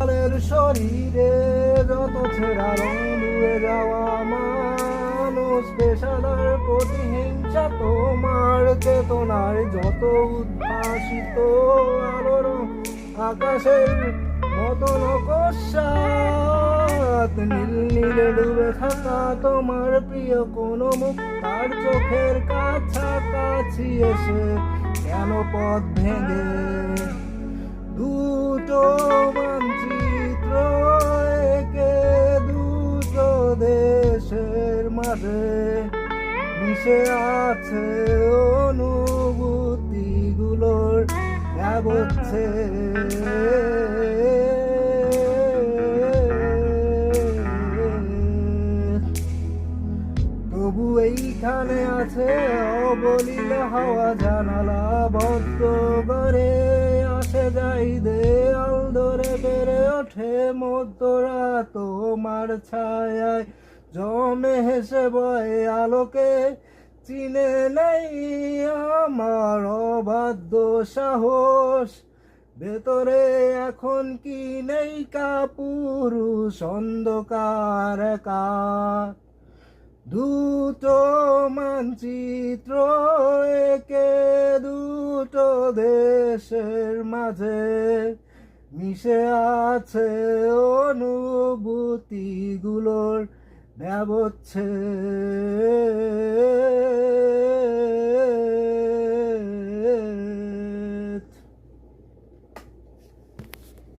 শরীরে যত ছেঁড়া রং ধুয়ে যাওয়া মানুষ পেশাদার প্রতিহিংসা তোমার চেতনার যত উদ্ভাসিত আলোর আকাশের মতো নকশাত নীল নীলে ডুবে থাকা তোমার প্রিয় কোনো মুখ তার চোখের কাছাকাছি এসে কেন পথ ভেঙে দুটো মানচিত্র একে দুটো দেশের মাঝে মিশে আছে অনুভূতিগুলোর ব্যবচ্ছে তবু এইখানে আছে অবলীল হাওয়া জানালা বদ্ধ করে আসে যাই দেয়াল ধরে বেড়ে ওঠে মধ্যরা তোমার ছায়ায় জমে হেসে বয়ে আলোকে চিনে নেই আমার অবাধ্য সাহস ভেতরে এখন কি নেই কাপুরুষ অন্ধকার একা দুটো মানচিত্র একে দুটো দেশের মাঝে মিশে আছে অনুভূতিগুলোর ব্যবচ্ছে